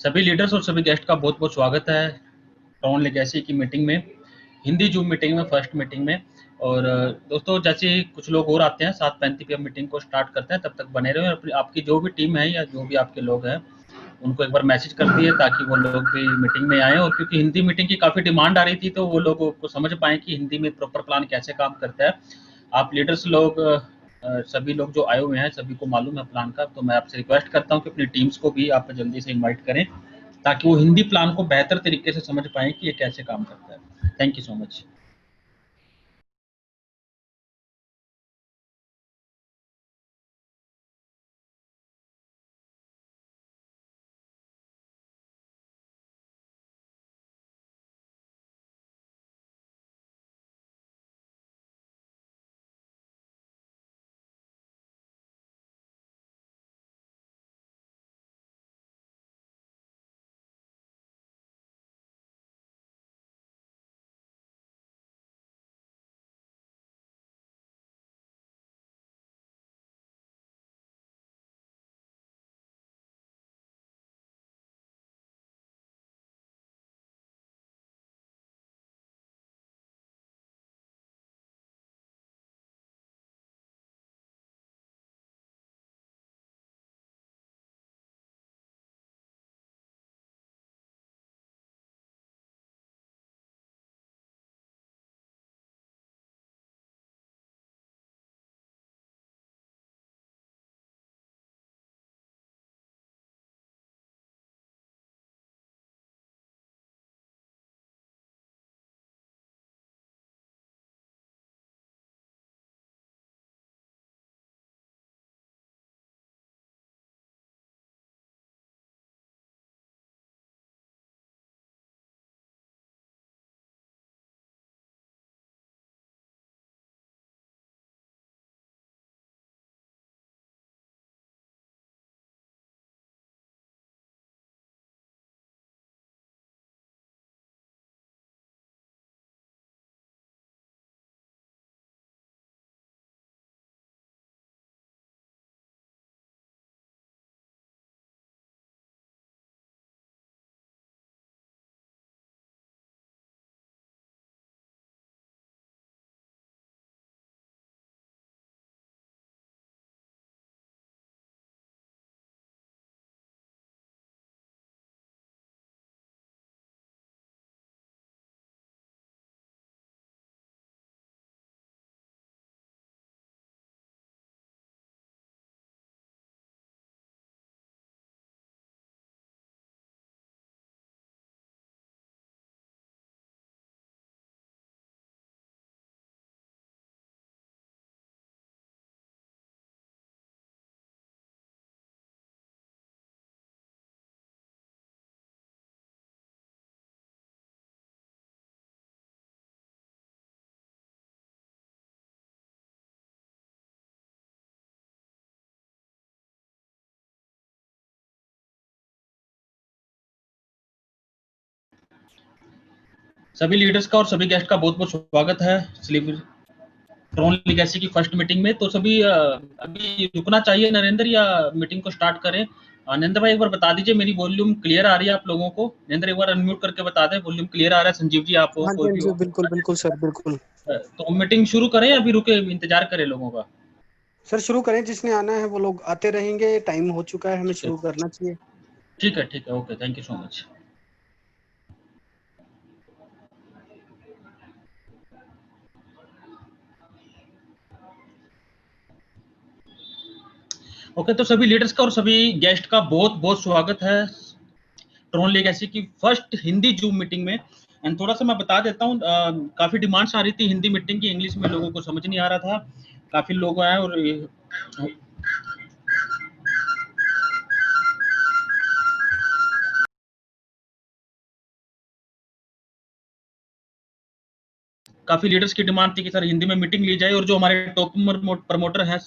सभी लीडर्स और सभी गेस्ट का बहुत बहुत स्वागत है ट्रॉन लेगेसी की मीटिंग में, हिंदी जूम मीटिंग में, फर्स्ट मीटिंग में। और दोस्तों, जैसे ही कुछ लोग और आते हैं 7:35 PM मीटिंग को स्टार्ट करते हैं, तब तक बने रहे। और आपकी जो भी टीम है या जो भी आपके लोग हैं उनको एक बार मैसेज कर दिए ताकि वो लोग भी मीटिंग में आए। और क्योंकि हिंदी मीटिंग की काफ़ी डिमांड आ रही थी, तो वो लोगों को समझ पाएँ कि हिंदी में प्रॉपर प्लान कैसे काम करता है। आप लीडर्स लोग सभी लोग जो आए हुए हैं सभी को मालूम है प्लान का, तो मैं आपसे रिक्वेस्ट करता हूँ कि अपनी टीम्स को भी आप जल्दी से इनवाइट करें ताकि वो हिंदी प्लान को बेहतर तरीके से समझ पाएँ कि ये कैसे काम करता है। Thank you so much. सभी लीडर्स का और सभी गेस्ट का बहुत बहुत स्वागत है ट्रॉन लेगेसी की फर्स्ट मीटिंग में। तो सभी अभी रुकना चाहिए नरेंद्र, या मीटिंग को स्टार्ट करें? नरेंद्र भाई एक बार बता दीजिए, मेरी वॉल्यूम क्लियर आ रही है आप लोगों को? नरेंद्र एक बार अनम्यूट करके बता दें वॉल्यूम क्लियर आ रहा है। संजीव जी आप हो, हाँ जी, कोई हाँ भी जी, हो? बिल्कुल बिल्कुल सर, बिल्कुल। तो मीटिंग शुरू करें या अभी रुके इंतजार करें लोगों का? सर शुरू करें, जिसने आना है वो लोग आते रहेंगे, टाइम हो चुका है, हमें ठीक है, शुरू करना चाहिए। ठीक है, okay, thank you so much. Okay, तो सभी लीडर्स का और सभी गेस्ट का बहुत बहुत स्वागत है ट्रॉन लेगेसी की फर्स्ट हिंदी जूम मीटिंग में। एंड थोड़ा सा मैं बता देता हूँ, काफ़ी डिमांड्स आ रही थी हिंदी मीटिंग की, इंग्लिश में लोगों को समझ नहीं आ रहा था। काफ़ी लोग आए और काफ़ी लीडर्स की डिमांड थी कि सर हिंदी में मीटिंग ली जाए। और जो हमारे टॉप प्रमोटर हैं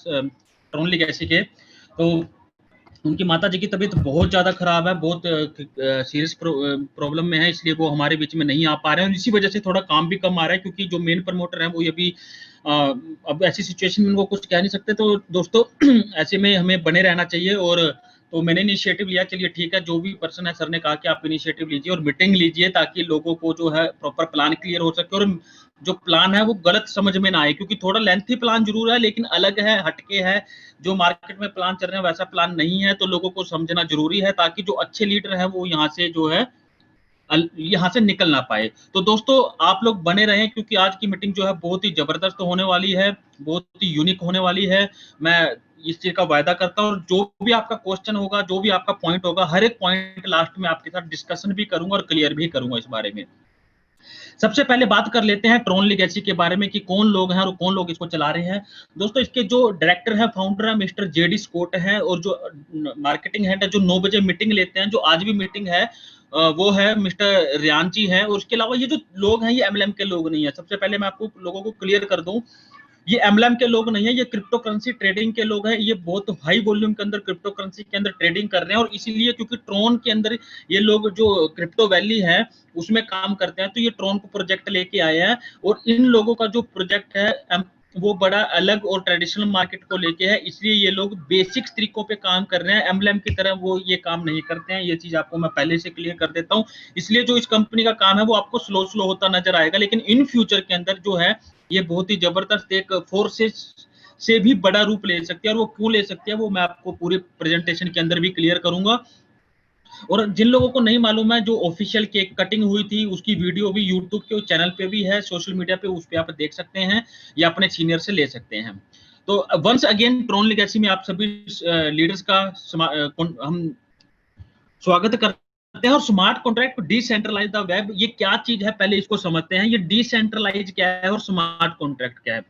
ट्रॉन लेगेसी के, तो उनकी माता जी की तबीयत बहुत ज़्यादा खराब है, बहुत सीरियस प्रॉब्लम में है, इसलिए वो हमारे बीच में नहीं आ पा रहे हैं। और इसी वजह से थोड़ा काम भी कम आ रहा है, क्योंकि जो मेन प्रमोटर हैं वो अभी अब ऐसी सिचुएशन में वो कुछ कह नहीं सकते। तो दोस्तों ऐसे में हमें बने रहना चाहिए और तो मैंने इनिशिएटिव लिया, चलिए ठीक है, जो भी पर्सन है, सर ने कहा कि आप इनिशिएटिव लीजिए और मीटिंग लीजिए ताकि लोगों को जो है प्रॉपर प्लान क्लियर हो सके और जो प्लान है वो गलत समझ में ना आए, क्योंकि थोड़ा लेंथी प्लान जरूर है लेकिन अलग है, हटके है, जो मार्केट में प्लान चल रहे हैं वैसा प्लान नहीं है, तो लोगों को समझना जरूरी है ताकि जो अच्छे लीडर है वो यहाँ से जो है यहाँ से निकल ना पाए। तो दोस्तों आप लोग बने रहें क्योंकि आज की मीटिंग जो है बहुत ही जबरदस्त होने वाली है, बहुत ही यूनिक होने वाली है। मैं इस चीज का वायदा करता हूँ और जो भी आपका क्वेश्चन होगा, जो भी आपका पॉइंट होगा, हर एक पॉइंट लास्ट में आपके साथ डिस्कशन भी करूंगा और क्लियर भी करूंगा इस बारे में। सबसे पहले बात कर लेते हैं ट्रॉन लीगेसी के बारे में कि कौन लोग हैं और कौन लोग इसको चला रहे हैं। दोस्तों इसके जो डायरेक्टर है, फाउंडर है, मिस्टर जेडी स्कॉट है, और जो मार्केटिंग हेड है, जो 9 बजे मीटिंग लेते हैं, जो आज भी मीटिंग है, वो है मिस्टर रियांची है। और उसके अलावा ये जो लोग हैं ये एमएलएम के लोग नहीं है। सबसे पहले मैं आपको लोगों को क्लियर कर दूं, ये एमएलएम के लोग नहीं है, ये क्रिप्टो करेंसी ट्रेडिंग के लोग हैं। ये बहुत हाई वॉल्यूम के अंदर क्रिप्टो करेंसी के अंदर ट्रेडिंग कर रहे हैं और इसीलिए क्योंकि ट्रोन के अंदर ये लोग जो क्रिप्टो वैली है उसमें काम करते हैं, तो ये ट्रोन को प्रोजेक्ट लेके आए हैं। और इन लोगों का जो प्रोजेक्ट है वो बड़ा अलग और ट्रेडिशनल मार्केट को लेके है, इसलिए ये लोग बेसिक तरीकों पे काम कर रहे हैं। एमएलएम की तरह वो ये काम नहीं करते हैं, ये चीज आपको मैं पहले से क्लियर कर देता हूँ। इसलिए जो इस कंपनी का काम है वो आपको स्लो स्लो होता नजर आएगा, लेकिन इन फ्यूचर के अंदर जो है ये बहुत ही जबरदस्त एक फोर्सेस से भी बड़ा रूप ले सकती है। और वो क्यों ले सकती है वो मैं आपको पूरे प्रेजेंटेशन के अंदर भी क्लियर करूंगा। और जिन लोगों को नहीं मालूम है, जो ऑफिशियल केक कटिंग हुई थी उसकी वीडियो भी यूट्यूब के चैनल पे भी है, सोशल मीडिया पे उस पे आप देख सकते हैं या अपने सीनियर से ले सकते हैं। तो वंस अगेन ट्रोन लीगेसी में आप सभी लीडर्स का हम स्वागत करते हैं। और smart contract decentralize the web, ये क्या चीज है पहले इसको समझते हैं। ये डिसेंट्रलाइज क्या है और स्मार्ट कॉन्ट्रैक्ट क्या है।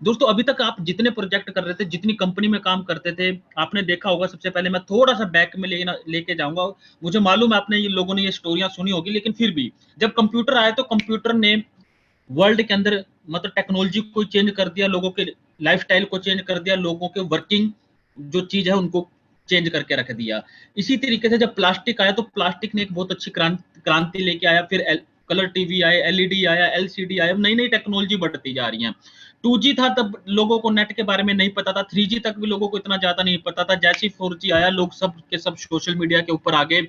दोस्तों अभी तक आप जितने प्रोजेक्ट कर रहे थे, जितनी कंपनी में काम करते थे, आपने देखा होगा, सबसे पहले मैं थोड़ा सा बैक में लेके जाऊंगा। मुझे मालूम है आपने ये लोगों ने ये स्टोरियां सुनी होगी, लेकिन फिर भी जब कंप्यूटर आया तो कंप्यूटर ने वर्ल्ड के अंदर मतलब टेक्नोलॉजी को चेंज कर दिया, लोगों के लाइफस्टाइल को चेंज कर दिया, लोगों के वर्किंग जो चीज है उनको चेंज करके रख दिया। इसी तरीके से जब प्लास्टिक आया तो प्लास्टिक ने एक बहुत अच्छी क्रांति लेके आया। फिर कलर टीवी आए, एलईडी आया, एलसीडी आया, नई नई टेक्नोलॉजी बढ़ती जा रही है। 2G था तब लोगों को नेट के बारे में नहीं पता था, 3G तक भी लोगों को इतना ज्यादा नहीं पता था। जैसे 4G आया लोग सब के सब सोशल मीडिया के ऊपर आ गए।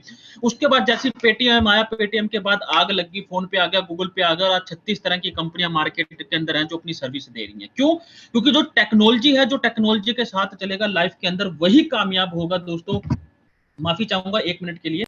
उसके बाद जैसे पेटीएम आया, पेटीएम के बाद आग लगी, फोन पे आ गया, गूगल पे आ गया, और आज 36 तरह की कंपनियां मार्केट के अंदर हैं जो अपनी सर्विस दे रही हैं। क्यों? क्योंकि जो टेक्नोलॉजी है, जो टेक्नोलॉजी के साथ चलेगा लाइफ के अंदर वही कामयाब होगा। दोस्तों माफी चाहूंगा 1 मिनट के लिए।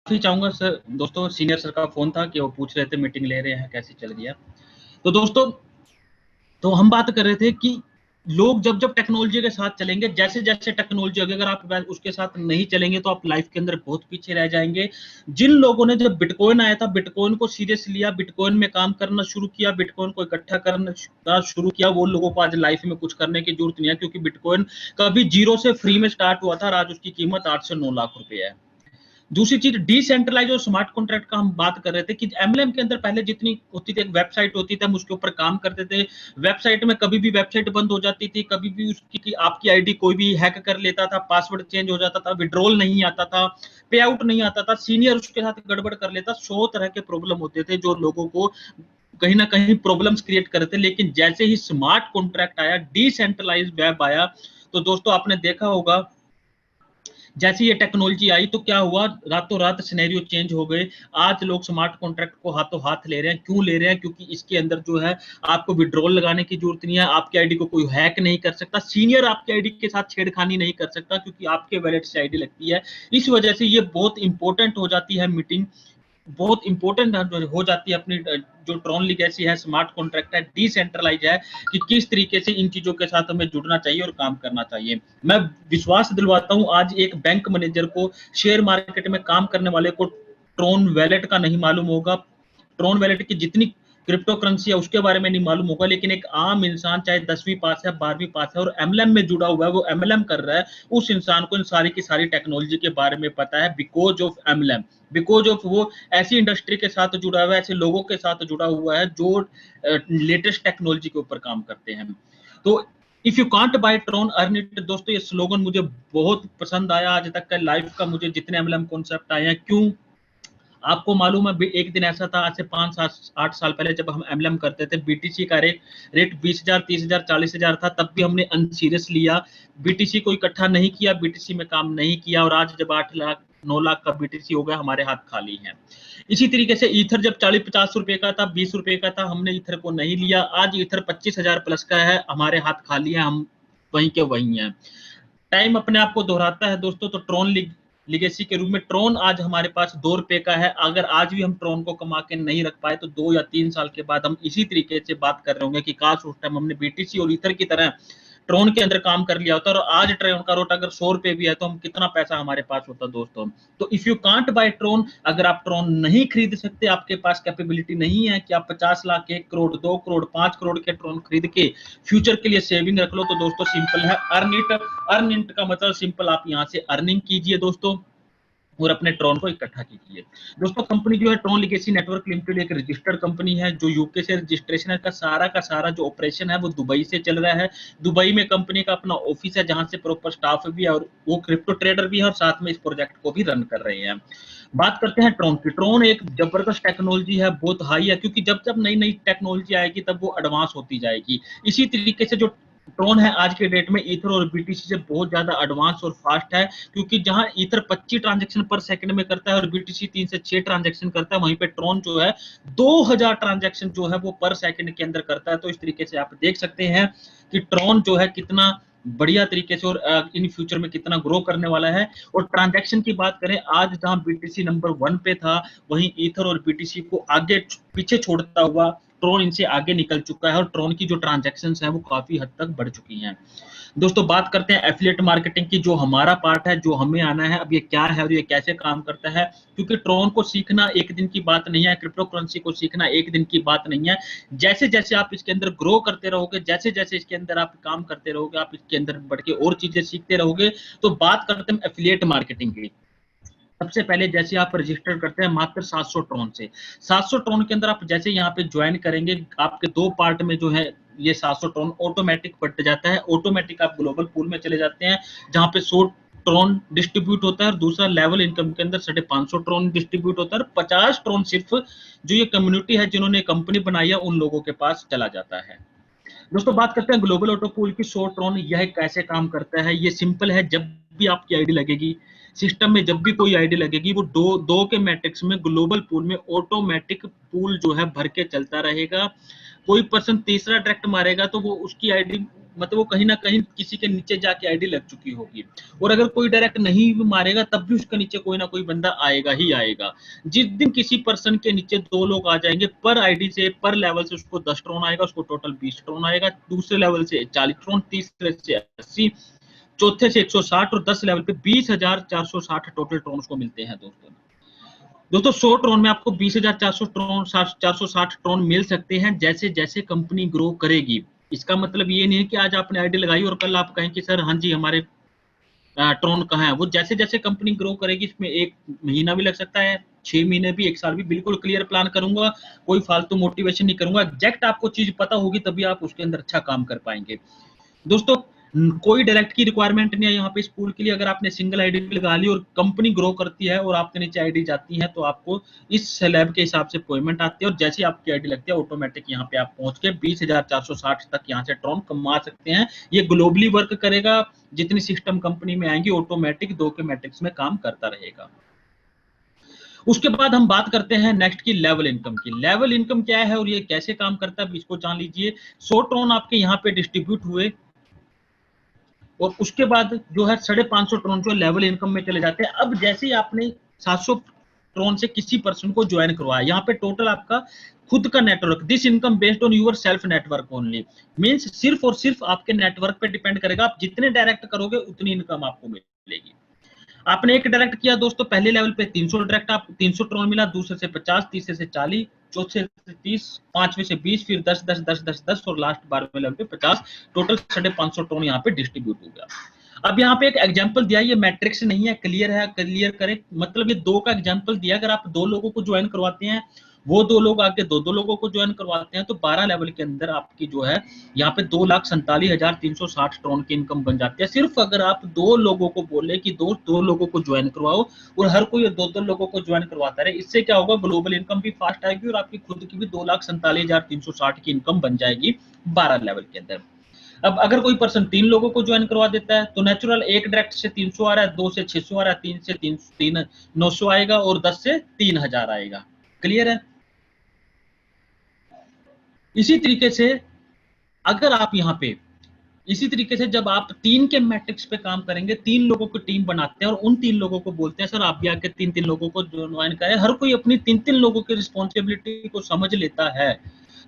माफी चाहूंगा सर, दोस्तों सीनियर सर का फोन था कि वो पूछ रहे थे मीटिंग ले रहे हैं कैसी चल रही है। तो दोस्तों, तो हम बात कर रहे थे कि लोग जब जब टेक्नोलॉजी के साथ चलेंगे, जैसे जैसे टेक्नोलॉजी आगे, अगर आप उसके साथ नहीं चलेंगे तो आप लाइफ के अंदर बहुत पीछे रह जाएंगे। जिन लोगों ने जब बिटकॉइन आया था, बिटकॉइन को सीरियस लिया, बिटकॉइन में काम करना शुरू किया, बिटकॉइन को इकट्ठा करना शुरू किया, वो लोगों को आज लाइफ में कुछ करने की जरूरत नहीं है, क्योंकि बिटकॉइन कभी जीरो से फ्री में स्टार्ट हुआ था और आज उसकी कीमत 8 से 9 लाख रुपए है। दूसरी चीज डिसेंट्रलाइज और स्मार्ट कॉन्ट्रैक्ट का हम बात कर रहे थे कि एमएलएम के अंदर पहले जितनी होती थी, एक वेबसाइट होती थी, हम उसके ऊपर काम करते थे। वेबसाइट में कभी भी वेबसाइट बंद हो जाती थी, कभी भी उसकी आपकी आईडी कोई भी हैक कर लेता था, पासवर्ड चेंज हो जाता था, विड्रॉल नहीं आता था, पे आउट नहीं आता था, सीनियर उसके साथ गड़बड़ कर लेता, 100 तरह के प्रॉब्लम होते थे जो लोगों को कहीं ना कहीं प्रॉब्लम्स क्रिएट कर रहे थे। लेकिन जैसे ही स्मार्ट कॉन्ट्रैक्ट आया, डिसेंट्रलाइज वेब आया, तो दोस्तों आपने देखा होगा जैसे ये टेक्नोलॉजी आई तो क्या हुआ, रातों रात सिनेरियो चेंज हो गए। आज लोग स्मार्ट कॉन्ट्रैक्ट को हाथों हाथ ले रहे हैं। क्यों ले रहे हैं? क्योंकि इसके अंदर जो है आपको विड्रॉल लगाने की जरूरत नहीं है, आपकी आईडी को कोई हैक नहीं कर सकता, सीनियर आपकी आईडी के साथ छेड़खानी नहीं कर सकता, क्योंकि आपके वैलेट से आईडी लगती है। इस वजह से ये बहुत इंपॉर्टेंट हो जाती है मीटिंग, बहुत इंपॉर्टेंट हो जाती है अपनी जो ट्रॉन लीगेसी है, स्मार्ट कॉन्ट्रैक्ट है, डिसेंट्रलाइज है, कि किस तरीके से इन चीजों के साथ हमें जुड़ना चाहिए और काम करना चाहिए। मैं विश्वास दिलवाता हूं, आज एक बैंक मैनेजर को, शेयर मार्केट में काम करने वाले को ट्रॉन वैलेट का नहीं मालूम होगा। ट्रॉन वैलेट की जितनी क्रिप्टो करेंसी है उसके बारे में नहीं मालूम होगा, लेकिन एक आम इंसान चाहे 10वीं पास है, 12वीं पास है और एमएलएम में जुड़ा हुआ है, वो एमएलएम कर रहा है, उस इंसान को इन सारी की सारी टेक्नोलॉजी के बारे में पता है, because of MLM, because of वो ऐसी इंडस्ट्री के साथ जुड़ा हुआ है, ऐसे लोगों के साथ जुड़ा हुआ है जो लेटेस्ट टेक्नोलॉजी के ऊपर काम करते हैं। तो if you can't buy Tron earn it, दोस्तों ये स्लोगन मुझे बहुत पसंद आया। आज तक का लाइफ का मुझे जितने एमएलएम कॉन्सेप्ट आए हैं, क्यों आपको मालूम है, एक दिन ऐसा था आज से 5-8 साल पहले जब हम एमएलएम करते थे, बीटीसी का रेट 20,000, 30,000, 40,000 था, तब भी हमने अनसीरियस लिया, बीटीसी को इकट्ठा नहीं किया, बीटीसी में काम नहीं किया, और आज जब 8 लाख 9 लाख का बीटीसी हो गया, हमारे हाथ खाली हैं। इसी तरीके से ईथर जब 40-50 रुपए का था, 20 रुपए का था, हमने ईथर को नहीं लिया, आज ईथर 25,000 प्लस का है, हमारे हाथ खाली है, हम वहीं के वहीं हैं। टाइम अपने आप को दोहराता है दोस्तों। तो ट्रोन लिगेसी के रूप में ट्रोन आज हमारे पास 2 रुपए का है। अगर आज भी हम ट्रोन को कमा के नहीं रख पाए तो 2 या 3 साल के बाद हम इसी तरीके से बात कर रहे होंगे कि काश उस टाइम हमने बीटीसी और ईथर की तरह ट्रोन के अंदर काम कर लिया होता, और आज ट्रोन का रोट अगर 100 रुपए भी है तो हम कितना पैसा हमारे पास होता दोस्तों। तो if you can't buy Tron, अगर आप ट्रोन नहीं खरीद सकते, आपके पास कैपेबिलिटी नहीं है कि आप 50 लाख, 1 करोड़, 2 करोड़, 5 करोड़ के ट्रोन खरीद के फ्यूचर के लिए सेविंग रख लो, तो दोस्तों सिंपल है, अर्न इट का मतलब सिंपल, आप यहाँ से अर्निंग कीजिए दोस्तों और अपने ट्रोन को इकट्ठा कीजिए। दोस्तों कंपनी जो है ट्रोन लिगेसी नेटवर्क लिमिटेड एक रजिस्टर्ड कंपनी है, जो यूके से रजिस्ट्रेशन है, का सारा जो ऑपरेशन है वो दुबई से चल रहा है। दुबई में कंपनी का अपना ऑफिस है, जहां से प्रॉपर स्टाफ भी है और वो क्रिप्टो ट्रेडर भी है, और साथ में इस प्रोजेक्ट को भी रन कर रहे हैं। बात करते हैं ट्रोन की। ट्रोन एक जबरदस्त टेक्नोलॉजी है, बहुत हाई है, क्योंकि जब जब नई नई टेक्नोलॉजी आएगी तब वो एडवांस होती जाएगी। इसी तरीके से जो ट्रोन है आज के डेट में ईथर और बीटीसी से बहुत ज्यादा एडवांस और फास्ट है, क्योंकि जहां ईथर 25 ट्रांजैक्शन पर सेकंड में करता है और बीटीसी 3 से 6 ट्रांजैक्शन करता है, वहीं पे ट्रोन जो है 2000 ट्रांजैक्शन जो है वो पर सेकंड के अंदर करता है। तो इस तरीके से आप देख सकते हैं कि ट्रोन जो है कितना बढ़िया तरीके से और इन फ्यूचर में कितना ग्रो करने वाला है। और ट्रांजैक्शन की बात करें, आज जहां बीटीसी नंबर 1 पे था, वहीं ईथर और बीटीसी को आगे पीछे छोड़ता हुआ ट्रोन इनसे आगे निकल चुका है, और ट्रोन की जो ट्रांजैक्शंस हैं वो काफी हद तक बढ़ चुकी हैं। दोस्तों बात करते हैं एफिलिएट मार्केटिंग की, जो हमारा पार्ट है, जो हमें आना है। अब ये क्या है और ये कैसे काम करता है, क्योंकि ट्रोन को सीखना एक दिन की बात नहीं है, क्रिप्टो करेंसी को सीखना एक दिन की बात नहीं है। जैसे जैसे आप इसके अंदर ग्रो करते रहोगे, जैसे जैसे इसके अंदर आप काम करते रहोगे, आप इसके अंदर बढ़ के और चीजें सीखते रहोगे। तो बात करते हैं एफिलिएट मार्केटिंग की। सबसे पहले जैसे आप रजिस्टर करते हैं मात्र 700 ट्रोन से, 700 ट्रोन के अंदर आप जैसे यहाँ पे ज्वाइन करेंगे, आपके 2 पार्ट में जो है ये 700 ट्रोन ऑटोमेटिक बट जाता है। ऑटोमेटिक आप ग्लोबल पूल में चले जाते हैं, जहां पे 100 ट्रोन डिस्ट्रीब्यूट होता है, और दूसरा लेवल इनकम के अंदर 550 ट्रोन डिस्ट्रीब्यूट होता है, और 50 ट्रोन सिर्फ जो ये कम्युनिटी है जिन्होंने कंपनी बनाई है उन लोगों के पास चला जाता है। दोस्तों बात करते हैं ग्लोबल ऑटो पूल की। 100 ट्रोन यह कैसे काम करता है, ये सिंपल है। जब भी आपकी आईडी लगेगी सिस्टम में, जब भी कोई आईडी लगेगी, वो दो के मैट्रिक्स में ग्लोबल पूल में ऑटोमेटिक पूल जो है भर के चलता रहेगा। कोई पर्सन तीसरा डायरेक्ट मारेगा तो वो उसकी आईडी मतलब वो कहीं ना कहीं किसी के नीचे जाके आईडी लग चुकी होगी, और अगर कोई डायरेक्ट नहीं मारेगा तब भी उसके नीचे कोई ना कोई बंदा आएगा ही आएगा। जिस दिन किसी पर्सन के नीचे 2 लोग आ जाएंगे, पर आईडी से पर लेवल से उसको 10 ट्रोन आएगा, उसको टोटल 20 ट्रोन आएगा, दूसरे लेवल से 40 ट्रोन, तीसरे से 80, चौथे से 160, और 10 लेवल पे 20,460 टोटल ट्रोन को मिलते हैं दोस्तों। 100 ट्रोन में आपको 20,400 ट्रोन 460 ट्रोन मिल सकते हैं, जैसे जैसे कंपनी ग्रो करेगी। इसका मतलब ये नहीं है कि आज आपने आईडी लगाई और कल आप कहें कि सर हाँ जी हमारे ट्रोन कहाँ है। वो जैसे जैसे कंपनी ग्रो करेगी, इसमें 1 महीना भी लग सकता है, 6 महीने भी, 1 साल भी। बिल्कुल क्लियर प्लान करूंगा, कोई फालतू मोटिवेशन नहीं करूंगा, एग्जैक्ट आपको चीज पता होगी तभी आप उसके अंदर अच्छा काम कर पाएंगे दोस्तों। कोई डायरेक्ट की रिक्वायरमेंट नहीं है यहाँ पे इस पूल के लिए। अगर आपने सिंगल आईडी लगा ली और कंपनी ग्रो करती है और आपके नीचे आईडी जाती है, तो आपको इस स्लैब के हिसाब से पेमेंट आती है, और जैसे आपकी आईडी लगती है ऑटोमेटिक यहाँ पे आप पहुंच के 20,460 तक यहाँ से ट्रोन कमा सकते हैं। ये ग्लोबली वर्क करेगा, जितनी सिस्टम कंपनी में आएंगी ऑटोमेटिक 2 के मैट्रिक्स में काम करता रहेगा। उसके बाद हम बात करते हैं नेक्स्ट की लेवल इनकम की। लेवल इनकम क्या है और ये कैसे काम करता है, इसको जान लीजिए। 100 ट्रोन आपके यहाँ पे डिस्ट्रीब्यूट हुए, और उसके बाद जो है 550 ट्रोन जो लेवल इनकम में चले जाते हैं। अब जैसे ही आपने 700 ट्रोन से किसी पर्सन को ज्वाइन करवाया, यहाँ पे टोटल आपका खुद का network, this income based on your self network only, means सिर्फ और सिर्फ आपके नेटवर्क पे डिपेंड करेगा। आप जितने डायरेक्ट करोगे उतनी इनकम आपको मिलेगी। आपने एक डायरेक्ट किया दोस्तों, पहले लेवल पे 300 डायरेक्ट, आप 300 ट्रोन मिला, दूसरे से 50, तीसरे से 40, चौथे से 30, पांचवें से 20, फिर 10, 10, 10, 10, 10 और लास्ट 12वें लेवल पे 50, टोटल 550 टन यहाँ पे डिस्ट्रीब्यूट हो गया। अब यहाँ पे एक एग्जांपल दिया, ये मैट्रिक्स नहीं है, क्लियर है, क्लियर करें, मतलब ये 2 का एग्जांपल दिया, अगर आप 2 लोगों को ज्वाइन करवाते हैं, वो 2 लोग आके 2-2 लोगों को ज्वाइन करवाते हैं, तो 12 लेवल के अंदर आपकी जो है यहाँ पे 2,47,360 टन की इनकम बन जाती है। सिर्फ अगर आप 2 लोगों को बोले कि 2 लोगों को ज्वाइन करवाओ और हर कोई 2-2 लोगों को ज्वाइन करवाता रहे, इससे क्या होगा, ग्लोबल इनकम भी फास्ट आएगी और आपकी खुद की भी 2,47,360 की इनकम बन जाएगी 12 लेवल के अंदर। अब अगर कोई पर्सन 3 लोगों को ज्वाइन करवा देता है तो नेचुरल, एक डायरेक्ट से 300 आ रहा है, 2 से 600 आ रहा है, 3 से 900 आएगा और 10 से 3,000 आएगा। क्लियर है? इसी तरीके से अगर आप यहाँ पे इसी तरीके से जब आप 3 के मैट्रिक्स पे काम करेंगे, 3 लोगों की टीम बनाते हैं और उन 3 लोगों को बोलते हैं सर आप भी आके 3-3 लोगों को ज्वाइन करें, हर कोई अपनी 3-3 लोगों की रिस्पॉन्सिबिलिटी को समझ लेता है,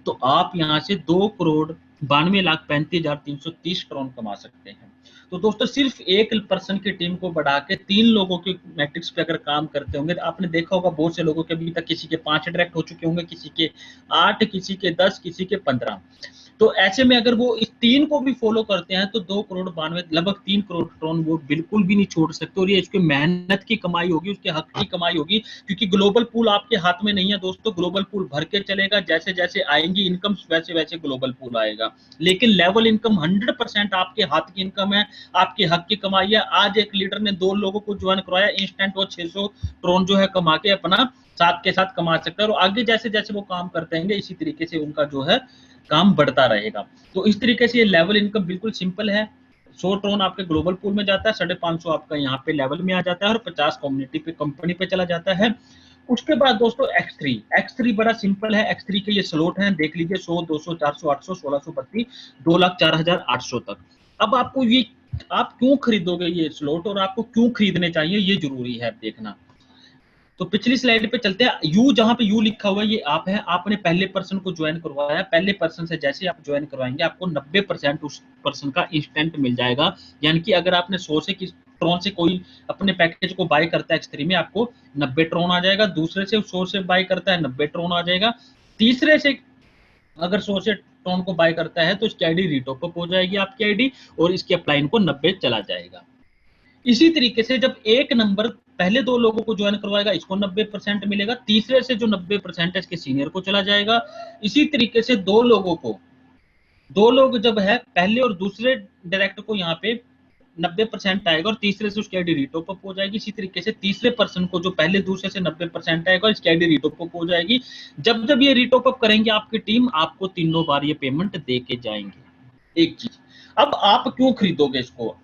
तो आप यहाँ से 2,92,35,330 टन कमा सकते हैं। तो दोस्तों सिर्फ एक पर्सन की टीम को बढ़ा के 3 लोगों की मैट्रिक्स पे अगर काम करते होंगे, तो आपने देखा होगा बहुत से लोगों के अभी तक किसी के 5 डायरेक्ट हो चुके होंगे, किसी के 8, किसी के 10, किसी के 15। तो ऐसे में अगर वो इस 3 को भी फॉलो करते हैं तो 2,92 लगभग 3 करोड़ टन वो बिल्कुल भी नहीं छोड़ सकते, और ये इसकी मेहनत की कमाई होगी, उसके हक की कमाई होगी, क्योंकि ग्लोबल पूल आपके हाथ में नहीं है दोस्तों, ग्लोबल पूल भर के चलेगा, जैसे जैसे आएंगी इनकम वैसे वैसे ग्लोबल पूल आएगा, लेकिन लेवल इनकम 100% आपके हाथ की इनकम है, आपके हक की कमाई है। आज एक लीडर ने 2 लोगों को ज्वाइन करवाया, इंस्टेंट वो 600 टन जो है कमा के अपना साथ के साथ कमा सकता है, और आगे जैसे जैसे वो काम करते रहेंगे इसी तरीके से उनका जो है काम बढ़ता रहेगा। तो इस तरीके से ये लेवल इनकम बिल्कुल सिंपल है। 100 टन आपके ग्लोबल पूल में जाता है, 550 आपका यहाँ पे लेवल में आ जाता है और 50 कम्युनिटी पे कंपनी पे चला जाता है। उसके बाद दोस्तों X3 बड़ा सिंपल है। X3 के ये स्लॉट हैं, देख लीजिए 100, 200, 400, 800, 1632, 2,04,800 तक। अब आपको ये, आप क्यों खरीदोगे ये स्लॉट और आपको क्यों खरीदने चाहिए, ये जरूरी है देखना। तो पिछली स्लाइड पे चलते हैं। यू, जहां पे यू लिखा हुआ है ये आप है, आपने पहले पर्सन को ज्वाइन करवाया, पहले पर्सन से जैसे आप ज्वाइन करवाएंगे आपको 90% उस पर्सन का इंस्टेंट मिल जाएगा। यानी कि अगर आपने 100 से ट्रॉन से कोई अपने पैकेज को बाय करता है X3 में, आपको 90 ट्रॉन आ जाएगा। दूसरे से 100 से बाय करता है 90 ट्रॉन आ जाएगा। तीसरे से अगर 100 से ट्रॉन को बाय करता है तो इसकी आईडी रीटॉप अप हो जाएगी, आपकी आईडी, और इसके अपलाइन को 90 चला जाएगा। इसी तरीके से जब एक नंबर पहले 2 लोगों को ज्वाइन करवाएगा, इसको 90% मिलेगा, तीसरे से जो 90% है इसके सीनियर को चला जाएगा। इसी तरीके से 2 लोग जब है पहले और दूसरे डायरेक्ट को यहाँ पे 90% आएगा और तीसरे से उसकी आईडी रीटॉप अप हो जाएगी। इसी तरीके से तीसरे पर्सन को जो पहले दूसरे से 90% आएगा इसकी आईडी रीटॉप अप हो जाएगी। जब जब ये रीटॉप अप करेंगे आपकी टीम, आपको तीनों बार ये पेमेंट दे के जाएंगे। एक चीज, अब आप क्यों खरीदोगे इसको,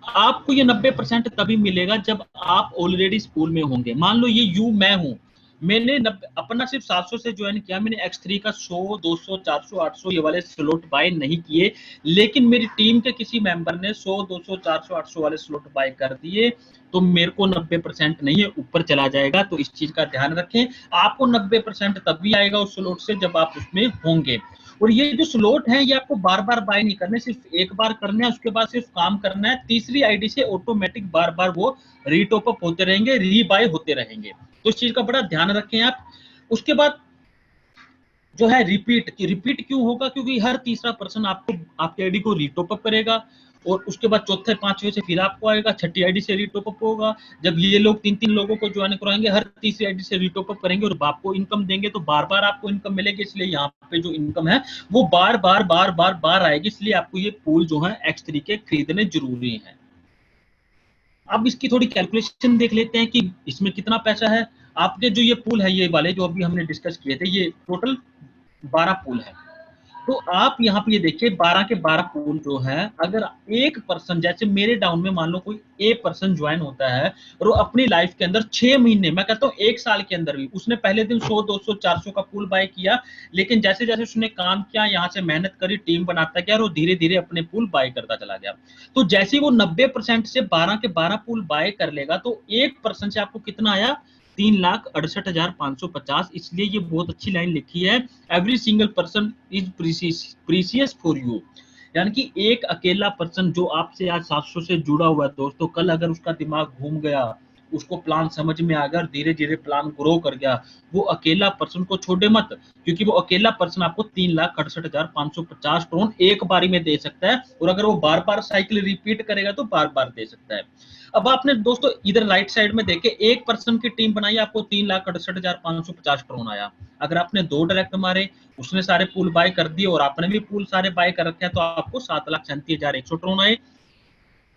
आपको ये 90% तभी मिलेगा जब आप ऑलरेडी स्कूल में होंगे। मान लो ये यू मैं हूं, मैंने अपना सिर्फ 700 से ज्वाइन किया, मैंने X3 का 100, 200, 400, 800 ये वाले स्लॉट बाय नहीं किए, लेकिन मेरी टीम के किसी मेंबर ने 100, 200, 400, 800 वाले स्लॉट बाय कर दिए, तो मेरे को 90% नहीं है, ऊपर चला जाएगा। तो इस चीज का ध्यान रखें, आपको 90% तभी आएगा उस स्लॉट से जब आप उसमें होंगे। और ये जो स्लॉट है ये आपको बार बार बाय नहीं करने, सिर्फ एक बार करना है, उसके बाद सिर्फ काम करना है। तीसरी आईडी से ऑटोमेटिक बार बार वो रीटॉप अप होते रहेंगे, रीबाय होते रहेंगे। तो इस चीज का बड़ा ध्यान रखें आप। उसके बाद जो है रिपीट क्यों होगा, क्योंकि हर तीसरा पर्सन आपको आपकी आईडी को रीटॉप अप करेगा, और उसके बाद चौथे पांचवे से फिर आपको आएगा, छठी आईडी से रीटॉप अप होगा। जब ये लोग 3-3 लोगों को ज्वाइन कराएंगे, हर तीसरी आईडी से रीटॉप अप करेंगे और आपको इनकम देंगे, तो बार बार आपको इनकम मिलेगी। इसलिए यहाँ पे जो इनकम है वो बार बार आएगी, इसलिए आपको ये पूल जो है X3 के खरीदने जरूरी है। अब इसकी थोड़ी कैलकुलेशन देख लेते हैं कि इसमें कितना पैसा है। आपके जो ये पूल है, ये वाले जो अभी हमने डिस्कस किए थे, ये टोटल 12 पूल है। तो आप यहाँ पे ये देखिए 12 के 12 पूल जो है, अगर एक पर्सन, जैसे मेरे डाउन में मान लो कोई एक पर्सन ज्वाइन होता है और वो अपनी लाइफ के अंदर 6 महीने, मैं कहता हूँ 1 साल के अंदर भी, उसने पहले दिन 100, 200, 400 का पूल बाय किया, लेकिन जैसे जैसे उसने काम किया, यहाँ से मेहनत करी, टीम बनाता गया और वो धीरे धीरे अपने पूल बाय करता चला गया। तो जैसे ही वो 90% से 12 के 12 पूल बाय कर लेगा, तो एक पर्सन से आपको कितना आया, 3,68,550। इसलिए ये बहुत अच्छी लाइन लिखी है, every single person is precious for you. यानी कि एक अकेला पर्सन जो आपसे आज 700 से जुड़ा हुआ है दोस्तों, कल अगर उसका दिमाग घूम गया, उसको प्लान समझ में आ गया और धीरे धीरे प्लान ग्रो कर गया, वो अकेला पर्सन को छोड़े मत, क्योंकि वो अकेला पर्सन आपको 3,68,550 ट्रोन एक बारी में दे सकता है, और अगर वो बार बार साइकिल रिपीट करेगा तो बार बार दे सकता है। अब आपने दोस्तों इधर राइट साइड में देखे, एक पर्सन की टीम बनाई, आपको 3,68,550 ट्रोन आया। अगर आपने 2 डायरेक्ट मारे, उसने सारे पूल बाय कर दिए और आपने भी पूल सारे बाय कर रखे हैं, तो आपको 7,37,100 ट्रोन आए।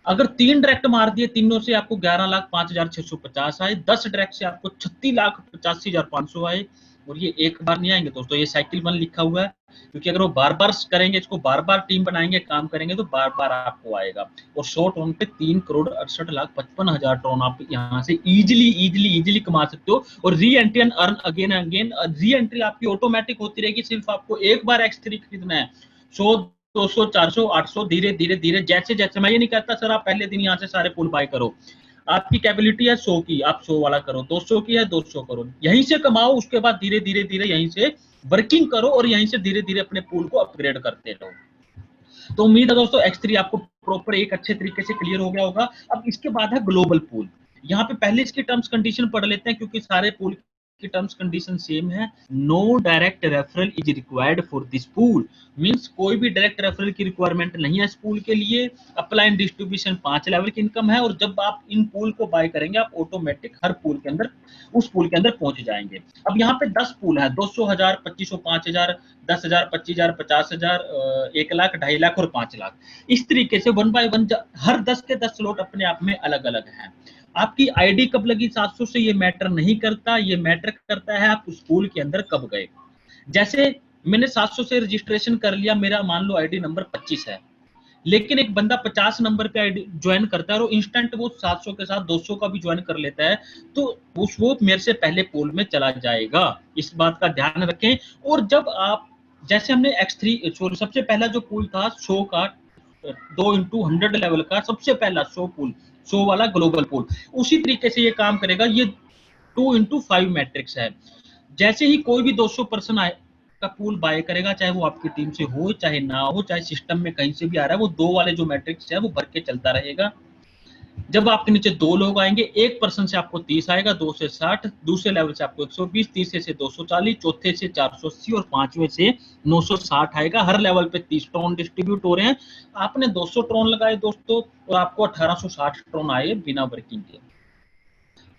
अगर 3 डायरेक्ट मार दिए, तीनों से आपको 11,05,650 आए, 10 डायरेक्ट से आपको 36,85,500 आए। और ये एक बार नहीं आएंगे दोस्तों, ये साइकिल 1 लिखा हुआ है, क्योंकि अगर वो बार बार करेंगे, इसको बार बार टीम बनाएंगे, काम करेंगे, तो बार बार आपको आएगा। और 100 ट्रोन पे 3,68,55,000 ट्रोन आप यहाँ से इजिली कमा सकते हो। और re entry and earn again again, re entry आपकी ऑटोमेटिक होती रहेगी, सिर्फ आपको एक बार X3 खरीदना है। 100, 200, 400, 800 धीरे धीरे धीरे, जैसे जैसे, मैं ये नहीं कहता सर आप पहले दिन यहाँ से सारे पुल बाय करो, आपकी कैपेबिलिटी है 100 की, आप 100 वाला करो, 200 की है 200 करो, यहीं से कमाओ, उसके बाद धीरे धीरे धीरे यहीं से वर्किंग करो और यहीं से धीरे धीरे अपने पूल को अपग्रेड करते रहो। तो उम्मीद है दोस्तों X3 आपको प्रॉपर एक अच्छे तरीके से क्लियर हो गया होगा। अब इसके बाद है ग्लोबल पूल। यहाँ पे पहले इसकी टर्म्स कंडीशन पढ़ लेते हैं, क्योंकि सारे पूल की टर्म्स कंडीशन सेम है। No direct referral is required for this pool, means कोई भी डायरेक्ट रेफरल की रिक्वायरमेंट नहीं है इस पूल के लिए। अप्लाई एंड डिस्ट्रीब्यूशन 5 लेवल की इनकम है, और जब आप इन पूल को बाय करेंगे, आप ऑटोमेटिक हर पूल के अंदर, उस पूल के अंदर पहुंच जाएंगे। अब यहाँ पे 10 पूल है, 200,000, 2500, 5,000, 10,000, 25,000, 50,000, 1 लाख, 2.5 लाख और 5 लाख। इस तरीके से 1 बाय 1 हर 10 के 10 स्लॉट अपने आप में अलग अलग हैं। आपकी आईडी कब लगी 700 से ये मैटर नहीं करता, ये मैटर करता है आप उस पूल के अंदर कब गए। जैसे मैंने 700 से रजिस्ट्रेशन कर लिया, मेरा मान लो आईडी नंबर 25 है, लेकिन एक बंदा 50 नंबर पे आईडी ज्वाइन करता है और इंस्टेंट वो 700 के साथ 200 का भी ज्वाइन कर लेता है, तो वो मेरे से पहले पूल में चला जाएगा। इस बात का ध्यान रखें। और जब आप, जैसे हमने X3 सबसे पहला जो पूल था 100 का, 2x100 लेवल का सबसे पहला 100 पूल, 100 वाला ग्लोबल पूल, उसी तरीके से ये काम करेगा। ये 2x5 मैट्रिक्स है। जैसे ही कोई भी 200 पर्सन आए का पूल बाय करेगा, चाहे वो आपकी टीम से हो चाहे ना हो, चाहे सिस्टम में कहीं से भी आ रहा है, वो 2 वाले जो मैट्रिक्स है वो भर के चलता रहेगा। जब आपके नीचे 2 लोग आएंगे, एक पर्सन से आपको 30 आएगा, 2 से 60, दूसरे लेवल से आपको 120, तीसरे से 240, चौथे से 480 और पांचवें से 960 आएगा। हर लेवल पे 30 ट्रोन डिस्ट्रीब्यूट हो रहे हैं। आपने 200 ट्रोन लगाए दोस्तों, और आपको 1860 ट्रोन आए बिना वर्किंग के।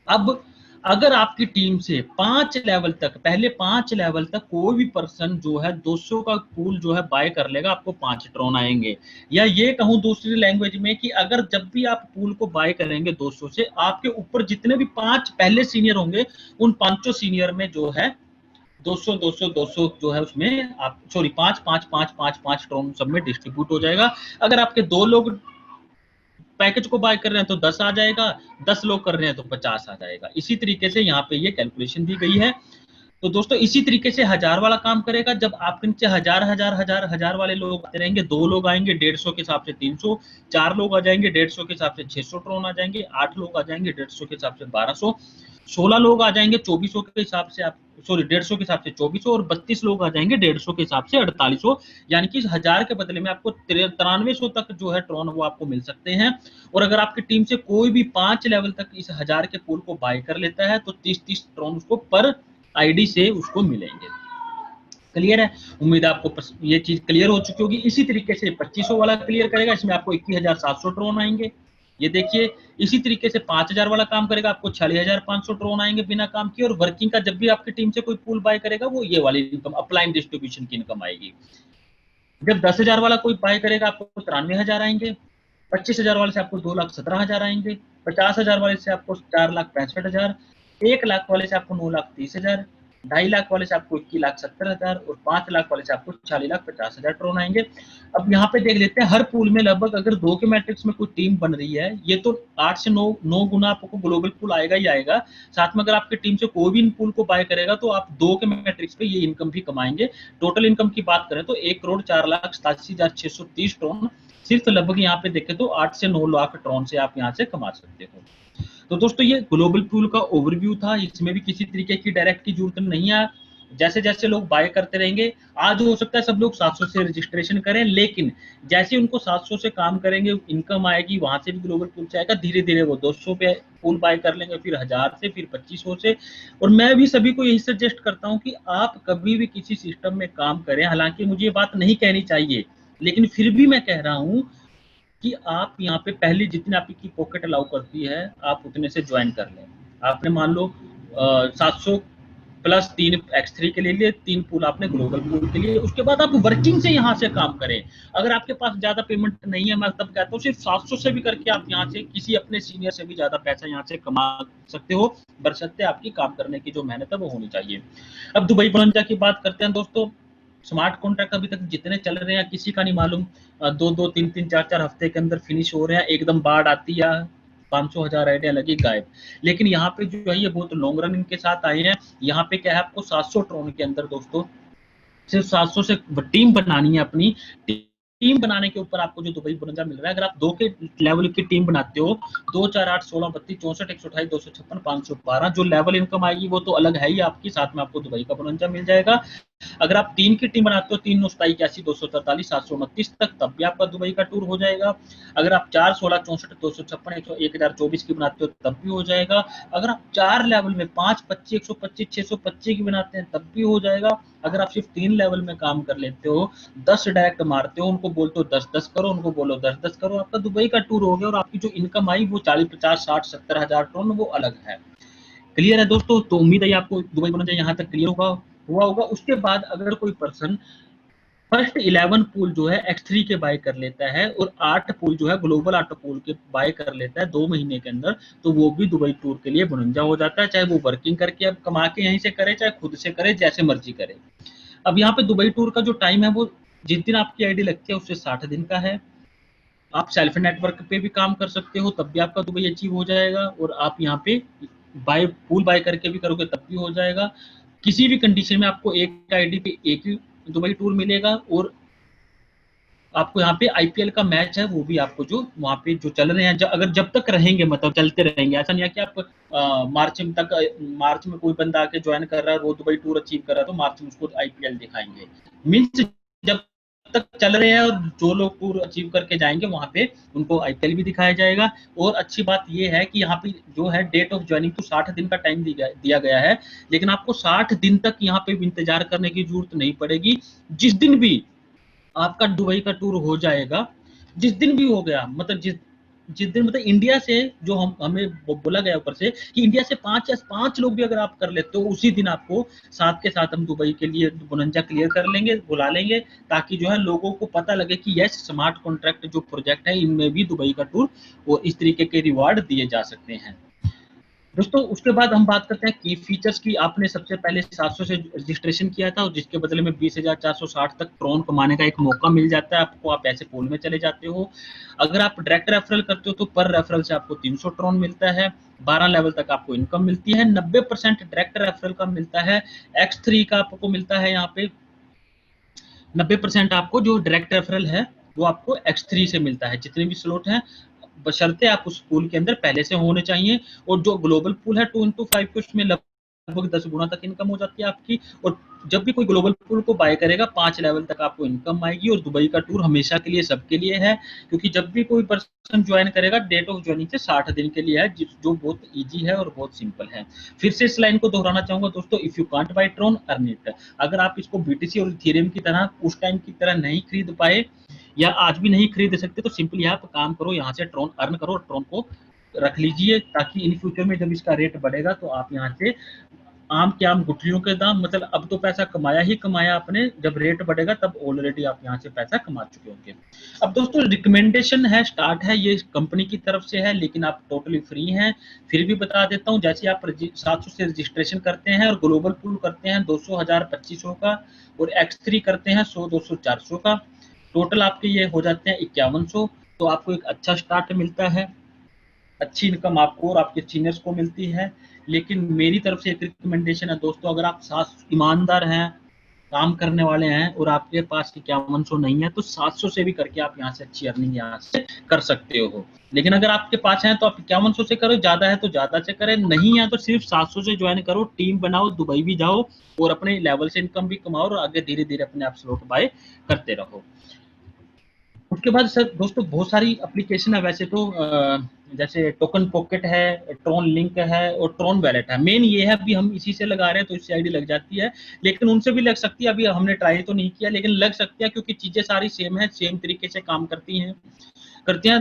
अब अगर आपकी टीम से 5 लेवल तक, पहले 5 लेवल तक कोई भी पर्सन जो है 200 का पूल जो है बाय कर लेगा, आपको 5 ट्रोन आएंगे। या ये कहूं दूसरी लैंग्वेज में कि अगर जब भी आप पूल को बाय करेंगे 200 से, आपके ऊपर जितने भी 5 पहले सीनियर होंगे, उन 5 सीनियर में जो है 200 200 200 जो है उसमें आप, सॉरी, 5 5 5 5 5 ट्रोन सब में डिस्ट्रीब्यूट हो जाएगा। अगर आपके 2 लोग पैकेज को बाय कर रहे हैं तो 10 आ जाएगा, 10 लोग कर रहे हैं तो 50 आ जाएगा। इसी तरीके से यहाँ पे ये कैलकुलेशन दी गई है। तो दोस्तों इसी तरीके से 1000 वाला काम करेगा। जब आपके नीचे 1000 वाले लोग आते रहेंगे, 2 लोग आएंगे 150 के हिसाब से 300, 4 लोग आ जाएंगे 150 के हिसाब से 600 ट्रोन आ जाएंगे, 8 लोग आ जाएंगे 150 के हिसाब से 1200, 16 लोग आ जाएंगे 2400 के हिसाब से, आप सॉरी 150 के हिसाब से 2400, और 32 लोग आ जाएंगे 150 के हिसाब से 4800। यानी कि 1000 के बदले में आपको 9300 तक जो है ट्रोन वो आपको मिल सकते हैं। और अगर आपकी टीम से कोई भी 5 लेवल तक इस 1000 के पूल को बाय कर लेता है, तो 30-30 ट्रोन उसको पर आईडी से उसको मिलेंगे। क्लियर है? उम्मीद है आपको ये चीज क्लियर हो चुकी होगी। इसी तरीके से 2500 वाला क्लियर करेगा, इसमें आपको 21,700 ट्रोन आएंगे। ये देखिए, इसी तरीके से 5000 वाला काम करेगा, आपको 46,500 ट्रोन आएंगे बिना काम किए। और वर्किंग का जब भी आपकी टीम से कोई पूल बाय करेगा, वो ये वाली इनकम, अप्लाइंग डिस्ट्रीब्यूशन की इनकम आएगी। जब 10,000 वाला कोई बाय करेगा, आपको 93,000 आएंगे। 25,000 वाले से आपको 2,17,000 आएंगे। 50,000 वाले से आपको 4,65,000। 1 लाख वाले से आपको 9,30,000। 2.5 लाख वाले से आपको 21,70,000 और 5 लाख वाले से आपको 40,50,000 ट्रोन आएंगे। अब यहाँ पे देख लेते हैं, हर पूल में लगभग अगर 2 के मैट्रिक्स में कोई टीम बन रही है, ये तो 8 से 9 गुना आपको ग्लोबल पूल आएगा ही आएगा। साथ में अगर आपकी टीम से कोई भी इन पूल को बाय करेगा, तो आप 2 के मैट्रिक्स पे ये इनकम भी कमाएंगे। टोटल इनकम की बात करें तो 1,04,87,630 ट्रोन सिर्फ लगभग यहाँ पे देखें तो 8 से 9 लाख ट्रोन से आप यहाँ से कमा सकते हो। तो दोस्तों ये ग्लोबल पूल का ओवरव्यू था। इसमें भी किसी तरीके की डायरेक्ट की जरूरत नहीं है। जैसे जैसे लोग बाय करते रहेंगे, आज हो सकता है सब लोग 700 से रजिस्ट्रेशन करें, लेकिन जैसे उनको 700 से काम करेंगे, इनकम आएगी, वहां से भी ग्लोबल पूल से आएगा, धीरे धीरे वो 200 पे पूल बाय कर लेंगे, फिर 1000 से, फिर 2500 से। और मैं भी सभी को यही सजेस्ट करता हूँ कि आप कभी भी किसी सिस्टम में काम करें, हालांकि मुझे ये बात नहीं कहनी चाहिए, लेकिन फिर भी मैं कह रहा हूँ कि आप यहाँ पे पहले जितने आपकी पॉकेट अलाउ करती है, आप उतने से ज्वाइन कर लें। आपने मान लो 700 प्लस 3 X3 के लिए 3 पूल आपने ग्लोबल पूल के लिए, उसके बाद आप वर्किंग से यहाँ से काम करें। अगर आपके पास ज्यादा पेमेंट नहीं है, मैं तब कहता हूँ सिर्फ 700 से भी करके आप यहाँ से किसी अपने सीनियर से भी ज्यादा पैसा यहाँ से कमा सकते हो, बशर्ते आपकी काम करने की जो मेहनत है वो होनी चाहिए। अब दुबई बनंजा की बात करते हैं दोस्तों। स्मार्ट कॉन्ट्रैक्ट अभी तक जितने चल रहे हैं किसी का नहीं मालूम, 2-2, 3-3, 4-4 हफ्ते के अंदर फिनिश हो रहे हैं, एकदम बाढ़ आती है, 500,000 आइडिया लगी गायब। लेकिन यहाँ पे जो है ये बहुत लॉन्ग रन इनके साथ आए हैं। यहाँ पे क्या है, आपको 700 ट्रोन के अंदर दोस्तों सिर्फ 700 से टीम बनानी है अपनी। टीम बनाने के ऊपर आपको जो दुबई बनंजा मिल रहा है, अगर आप 2 के लेवल की टीम बनाते हो, 2, 4, 8, 16, 32, 64, 128, 256, 512, जो लेवल इनकम आएगी वो तो अलग है ही आपकी, साथ में आपको दुबई का बनंजा मिल जाएगा। अगर आप 3 की टीम बनाते हो, 3, 9, 27, 81, 243, 729 तक, तब भी आपका दुबई का टूर हो जाएगा। अगर आप 4, 16, 64, 256, 1024 की बनाते हो, तब भी हो जाएगा। अगर आप 4 लेवल में 5, 25, 125, 625 की बनाते हैं, तब भी हो जाएगा। अगर आप सिर्फ 3 लेवल में काम कर लेते हो, 10 डायरेक्ट मारते हो, उनको बोलते हो 10-10 करो, उनको बोलो 10-10 करो, आपका दुबई का टूर हो गया, और आपकी जो इनकम आई वो 40, 50, 60, 70,000 टन वो अलग है। क्लियर है दोस्तों? तो उम्मीद है आपको दुबई बनंजा यहाँ तक क्लियर हुआ होगा। उसके बाद अगर कोई पर्सन फर्स्ट 11 पूल जो है X3 के बाय कर लेता है, और 8 पूल जो है ग्लोबल ऑटो पूल के बाय कर लेता है 2 महीने के अंदर, तो वो भी दुबई टूर के लिए बनंजा हो जाता है, चाहे वो वर्किंग करके अब कमा के यहीं से करे, चाहे खुद से करे, जैसे मर्जी करे। अब यहाँ पे दुबई टूर का जो टाइम है वो जिस दिन आपकी आईडी लगती है उससे 60 दिन का है। आप सेल्फ नेटवर्क पे भी काम कर सकते हो, तब भी आपका दुबई अचीव हो जाएगा, और आप यहाँ पे पूल बाय करके भी करोगे तब भी हो जाएगा। किसी भी कंडीशन में आपको एक आईडी पे एक ही दुबई टूर मिलेगा, और आपको यहाँ पे आईपीएल का मैच है वो भी आपको जो वहाँ पे जो चल रहे हैं, अगर जब तक रहेंगे, मतलब चलते रहेंगे, ऐसा नहीं है कि आप मार्च में कोई बंदा आके ज्वाइन कर रहा है, वो दुबई टूर अचीव कर रहा है तो मार्च में उसको आईपीएल दिखाएंगे। मीन्स जब तक चल रहे हैं, और जो लोग टूर अचीव करके जाएंगे वहां पे उनको आईपीएल भी दिखाया जाएगा। और अच्छी बात यह है कि यहाँ पे जो है डेट ऑफ ज्वाइनिंग तो 60 दिन का टाइम दिया गया है, लेकिन आपको 60 दिन तक यहाँ पे इंतजार करने की जरूरत नहीं पड़ेगी। जिस दिन भी आपका दुबई का टूर हो जाएगा, जिस दिन भी हो गया, मतलब जिस जिस दिन, मतलब इंडिया से जो हमें बोला गया ऊपर से कि इंडिया से 5 लोग भी अगर आप कर लेते हो, उसी दिन आपको साथ के साथ हम दुबई के लिए बनंजा क्लियर कर लेंगे, बुला लेंगे, ताकि जो है लोगों को पता लगे कि यस, स्मार्ट कॉन्ट्रैक्ट जो प्रोजेक्ट है इनमें भी दुबई का टूर और इस तरीके के रिवार्ड दिए जा सकते हैं। दोस्तों उसके बाद हम बात करते हैं की फीचर्स की। आपने सबसे पहले 700 से रजिस्ट्रेशन किया था, और जिसके बदले में 20,460 तक ट्रोन कमाने का एक मौका मिल जाता है आपको, आप ऐसे पूल में चले जाते हो। अगर आप डायरेक्ट रेफरल करते हो तो पर रेफरल से आपको 300 ट्रोन मिलता है, 12 लेवल तक आपको इनकम मिलती है, 90% डायरेक्ट रेफरल का मिलता है। X3 का आपको मिलता है यहाँ पे 90% आपको जो डायरेक्ट रेफरल है वो आपको X3 से मिलता है, जितने भी स्लॉट हैं, बशर्ते आप उस पूल के अंदर पहले से होने चाहिए। और जो ग्लोबल पूल है 2x5 के, उसमें लगभग 10 गुना तक इनकम हो जाती है आपकी। और जब भी कोई ग्लोबल पूल को बाय करेगा 5 लेवल तक आपको इनकम आएगी, और दुबई का टूर हमेशा के लिए सबके लिए है, क्योंकि जब भी कोई पर्सन ज्वाइन करेगा डेट ऑफ ज्वाइनिंग से 60 दिन के लिए है, जो बहुत ईजी है और बहुत सिंपल है। फिर से इस लाइन को दोहराना चाहूंगा दोस्तों, if you can't buy Tron earn it. अगर आप इसको बीटीसी और इथेरियम की तरह उस टाइम की तरह नहीं खरीद पाए, या आज भी नहीं खरीद सकते, तो सिंपली आप काम करो, यहाँ से ट्रोन अर्न करो, और ट्रोन को रख लीजिए, ताकि इन फ्यूचर में जब इसका रेट बढ़ेगा तो आप यहाँ से आम के आम गुठलियों के दाम, मतलब अब तो पैसा कमाया ही कमाया आपने, जब रेट बढ़ेगा तब ऑलरेडी आप यहाँ से पैसा कमा चुके होंगे। अब दोस्तों रिकमेंडेशन है, स्टार्ट है, ये कंपनी की तरफ से है, लेकिन आप टोटली फ्री हैं। फिर भी बता देता हूँ, जैसे आप 700 से रजिस्ट्रेशन करते हैं और ग्लोबल पूल करते हैं 200, 1000, 2500 का, और X3 करते हैं 100, 200, 400 का, टोटल आपके ये हो जाते हैं 5100। तो आपको एक अच्छा स्टार्ट मिलता है, अच्छी इनकम आपको और आपके सीनियर्स को मिलती है। लेकिन मेरी तरफ से एक रिकमेंडेशन है दोस्तों, अगर आप ईमानदार हैं काम करने वाले हैं और आपके पास 5100 नहीं है, तो 700 से भी करके आप यहाँ से अच्छी अर्निंग यहाँ से कर सकते हो। लेकिन अगर आपके पास है तो आप 5100 से करो, ज्यादा है तो ज्यादा से करें, नहीं है तो सिर्फ 700 से ज्वाइन करो, टीम बनाओ, दुबई भी जाओ और अपने लेवल से इनकम भी कमाओ और आगे धीरे धीरे अपने आप स्लॉट बाय करते रहो। उसके बाद सर दोस्तों बहुत सारी एप्लीकेशन है वैसे तो, जैसे टोकन पॉकेट है, ट्रॉन लिंक है और ट्रॉन वैलेट है। मेन ये है, अभी हम इसी से लगा रहे हैं तो इससे आईडी लग जाती है, लेकिन उनसे भी लग सकती है। अभी हमने ट्राई तो नहीं किया लेकिन लग सकती है, क्योंकि चीजें सारी सेम है, सेम तरीके से काम करती हैं।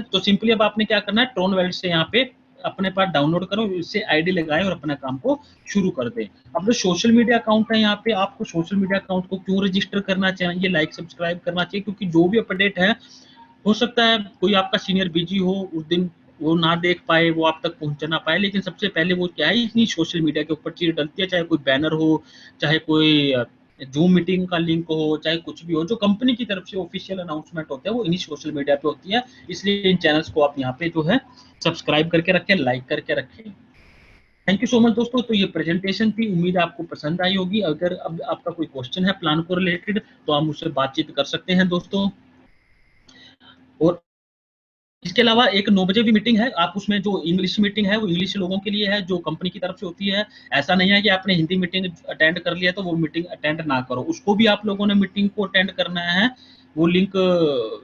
तो सिंपली अब आपने क्या करना है, ट्रॉन वैलेट से यहाँ पे अपने पास डाउनलोड करो, इससे आईडी लगाएं और अपना काम को शुरू कर दें। अब जो सोशल मीडिया अकाउंट है, यहाँ पे आपको सोशल मीडिया अकाउंट को क्यों रजिस्टर करना चाहिए, लाइक सब्सक्राइब करना चाहिए, क्योंकि जो भी अपडेट है, हो सकता है कोई आपका सीनियर बिजी हो उस दिन, वो ना देख पाए, वो आप तक पहुंच ना पाए, लेकिन सबसे पहले वो क्या है, इतनी सोशल मीडिया के ऊपर चीज डलती है, चाहे कोई बैनर हो, चाहे कोई जूम मीटिंग का लिंक हो, चाहे कुछ भी हो, जो कंपनी की तरफ से ऑफिशियल अनाउंसमेंट होते हैं वो इन्हीं सोशल मीडिया पे होती है। इसलिए इन चैनल्स को आप यहाँ पे जो है सब्सक्राइब करके रखें, लाइक करके रखें। थैंक यू सो मच दोस्तों। तो ये प्रेजेंटेशन थी, उम्मीद है आपको पसंद आई होगी। अगर अब आपका कोई क्वेश्चन है प्लान को रिलेटेड तो आप मुझसे बातचीत कर सकते हैं दोस्तों। और इसके अलावा एक 9 बजे भी मीटिंग है, आप उसमें जो इंग्लिश मीटिंग है वो इंग्लिश लोगों के लिए है, जो कंपनी की तरफ से होती है। ऐसा नहीं है कि आपने हिंदी मीटिंग अटेंड कर लिया तो वो मीटिंग अटेंड ना करो, उसको भी आप लोगों ने मीटिंग को अटेंड करना है। वो लिंक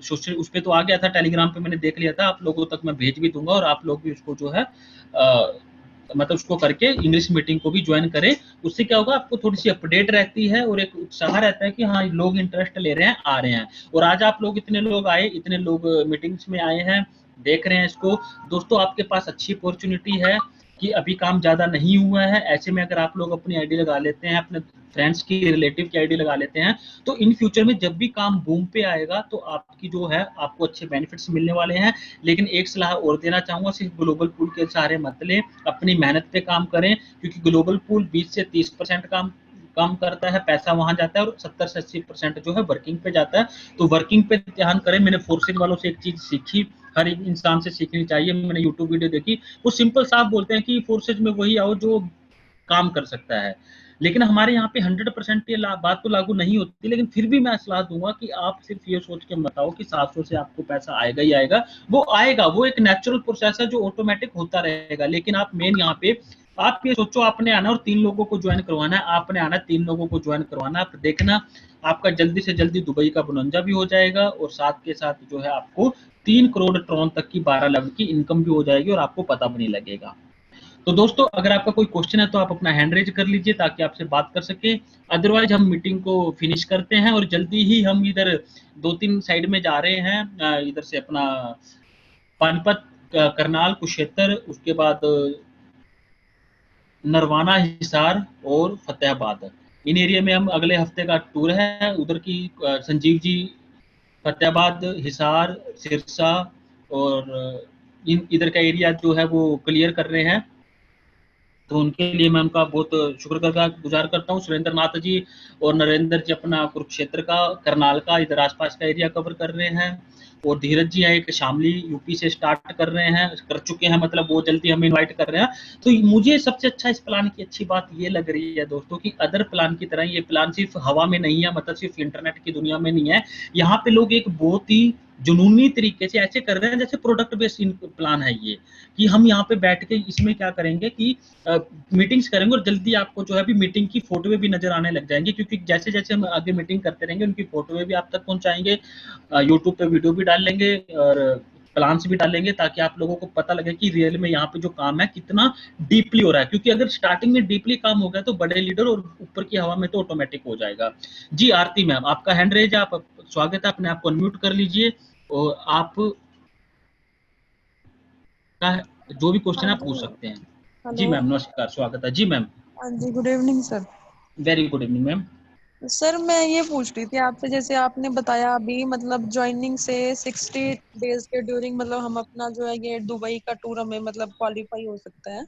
सोशल उस पर तो आ गया था, टेलीग्राम पे मैंने देख लिया था, आप लोगों तक मैं भेज भी दूंगा और आप लोग भी उसको जो है मतलब उसको करके इंग्लिश मीटिंग को भी ज्वाइन करें। उससे क्या होगा, आपको थोड़ी सी अपडेट रहती है और एक उत्साह रहता है कि हाँ लोग इंटरेस्ट ले रहे हैं, आ रहे हैं। और आज आप लोग इतने लोग आए, इतने लोग मीटिंग्स में आए हैं, देख रहे हैं इसको। दोस्तों आपके पास अच्छी अपॉर्चुनिटी है कि अभी काम ज्यादा नहीं हुआ है, ऐसे में अगर आप लोग अपनी आईडी लगा लेते हैं, अपने फ्रेंड्स की, रिलेटिव की आईडी लगा लेते हैं, तो इन फ्यूचर में जब भी काम बूम पे आएगा तो आपकी जो है आपको अच्छे बेनिफिट्स मिलने वाले हैं। लेकिन एक सलाह और देना चाहूंगा, सिर्फ ग्लोबल पूल के सहारे मत लें, अपनी मेहनत पे काम करें, क्योंकि ग्लोबल पूल 20 से 30% काम करता है, पैसा वहां जाता है और 70 से 80% जो है वर्किंग पे जाता है। तो वर्किंग पे ध्यान करें। मैंने फोर्सेज वालों से एक चीज सीखी, हर एक इंसान से सीखनी चाहिए। मैंने यूट्यूब वीडियो देखी, वो सिंपल साफ बोलते हैं कि फोर्सेज में वही आओ जो काम कर सकता है। लेकिन हमारे यहाँ पे 100% ये बात तो लागू नहीं होती, लेकिन फिर भी मैं सलाह दूंगा कि आप सिर्फ ये सोच के मत आओ कि 700 से आपको पैसा आएगा ही आएगा। वो आएगा, वो एक नेचुरल प्रोसेस है जो ऑटोमेटिक होता रहेगा। लेकिन आप मेन यहाँ पे आप ये सोचो, आपने आना और 3 लोगों को ज्वाइन करवाना है, आपने आना 3 लोगों को ज्वाइन करवाना, आप देखना आपका जल्दी से जल्दी दुबई का बोनंजा भी हो जाएगा और साथ के साथ जो है आपको 3 करोड़ ट्रॉन तक की 12 लेवल की इनकम भी हो जाएगी और आपको पता भी नहीं लगेगा। तो दोस्तों अगर आपका कोई क्वेश्चन है तो आप अपना हैंड रेज कर लीजिए ताकि आपसे बात कर सके। अदरवाइज हम मीटिंग को फिनिश करते हैं और जल्दी ही हम इधर 2-3 साइड में जा रहे हैं, इधर से अपना पानीपत, करनाल, कुरुक्षेत्र, उसके बाद नरवाना, हिसार और फतेहाबाद। इन एरिया में हम अगले हफ्ते का टूर है, उधर की संजीव जी फतेहाबाद, हिसार, सिरसा और इन इधर का एरिया जो है वो क्लियर कर रहे हैं। तो उनके लिए मैं उनका बहुत शुक्रगुजार करता हूँ। सुरेंद्र नाथ जी और नरेंद्र जी अपना कुरुक्षेत्र का, करनाल का, इधर आसपास का एरिया कवर कर रहे हैं। और धीरज जी हैं एक शामली यूपी से स्टार्ट कर रहे हैं, कर चुके हैं, मतलब वो जल्दी हमें इनवाइट कर रहे हैं। तो मुझे सबसे अच्छा इस प्लान की अच्छी बात ये लग रही है दोस्तों कि अदर प्लान की तरह ये प्लान सिर्फ हवा में नहीं है, मतलब सिर्फ इंटरनेट की दुनिया में नहीं है। यहाँ पे लोग एक बहुत ही जुनूनी तरीके से ऐसे कर रहे हैं जैसे प्रोडक्ट बेस्ड प्लान है ये, कि हम यहाँ पे बैठ के इसमें क्या करेंगे कि मीटिंग्स करेंगे और जल्दी आपको जो है अभी मीटिंग की फोटोएं भी नजर आने लग जाएंगी, क्योंकि जैसे जैसे हम आगे मीटिंग करते रहेंगे उनकी फोटोएं भी आप तक पहुंचाएंगे, यूट्यूब पे वीडियो भी डाल लेंगे और प्लान्स भी डालेंगे, ताकि आप लोगों को पता लगे कि रियल में यहाँ पे जो काम है कितना डीपली हो रहा है। क्योंकि अगर स्टार्टिंग में डीपली काम हो गया तो बड़े लीडर और ऊपर की हवा में तो ऑटोमेटिक हो जाएगा। जी आरती मैम, आपका हैंड रेज, आप स्वागत है, अपने आप को अनम्यूट कर लीजिए और आप का जो भी क्वेश्चन हाँ आप जी। पूछ सकते हैं। जी हेलो। मैम नमस्कार, स्वागत है जी मैम। हाँ जी, good evening sir. Very good evening ma'am. Sir मैं ये पूछ रही थी आपसे, जैसे आपने बताया अभी मतलब ज्वाइनिंग से 60 डेज के ड्यूरिंग मतलब हम अपना जो है ये दुबई का टूर हमें मतलब क्वालिफाई हो सकता है।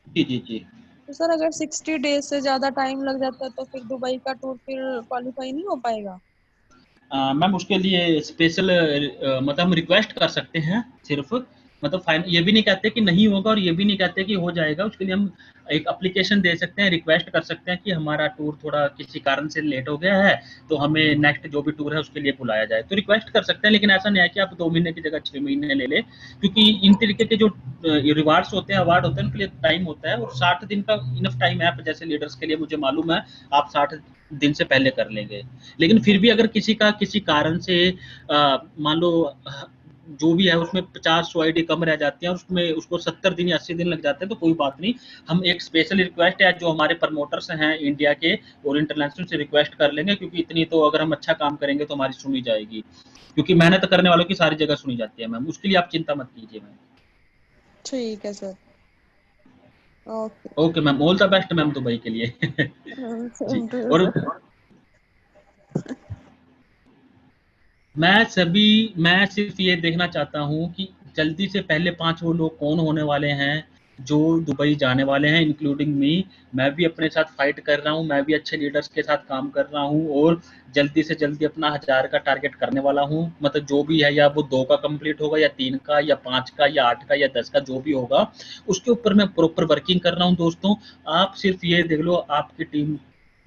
जी जी जी। तो सर अगर 60 डेज से ज्यादा टाइम लग जाता है तो फिर दुबई का टूर फिर क्वालिफाई नहीं हो पाएगा? मैम उसके लिए स्पेशल मतलब हम रिक्वेस्ट कर सकते हैं सिर्फ, मतलब ये भी नहीं कहते कि नहीं होगा और ये भी नहीं कहते कि हो जाएगा। उसके लिए हम एक एप्लीकेशन दे सकते हैं, रिक्वेस्ट कर सकते हैं कि हमारा टूर थोड़ा किसी कारण से लेट हो गया है, तो हमें नेक्स्ट जो भी टूर है उसके लिए बुलाया जाए, तो रिक्वेस्ट कर सकते हैं। लेकिन ऐसा नहीं है कि आप 2 महीने की जगह 6 महीने ले लें, क्योंकि इन तरीके के जो रिवार्ड्स होते हैं, अवार्ड होते हैं, उनके लिए टाइम होता है और 60 दिन का इनफ टाइम है जैसे लीडर्स के लिए। मुझे मालूम है आप 60 दिन से पहले कर लेंगे। लेकिन फिर भी अगर किसी का किसी कारण से मान लो जो भी है उसमें 50-100 आईडी कम रह जाती है और उसमें उसको 70 दिन या 80 दिन लग जाते हैं, तो कोई बात नहीं, हम एक स्पेशल रिक्वेस्ट है जो हमारे प्रमोटर्स हैं इंडिया के और इंटरनेशनल से रिक्वेस्ट कर लेंगे, क्योंकि इतनी तो अगर हम अच्छा काम करेंगे तो हमारी सुनी जाएगी, क्योंकि मेहनत करने वालों की सारी जगह सुनी जाती है मैम। उसके लिए आप चिंता मत कीजिए मैम। ठीक है sir. Okay okay ma'am, all the best ma'am Dubai के लिए। जी। और मैं सिर्फ ये देखना चाहता हूँ कि जल्दी से पहले 5 वो लोग कौन होने वाले हैं जो दुबई जाने वाले हैं, इंक्लूडिंग मी। मैं भी अपने साथ फाइट कर रहा हूँ, मैं भी अच्छे लीडर्स के साथ काम कर रहा हूँ और जल्दी से जल्दी अपना 1000 का टारगेट करने वाला हूँ। मतलब जो भी है, या वो 2 का कंप्लीट होगा या 3 का या 5 का या 8 का या 10 का, जो भी होगा उसके ऊपर मैं प्रॉपर वर्किंग कर रहा हूँ दोस्तों। आप सिर्फ ये देख लो, आपकी टीम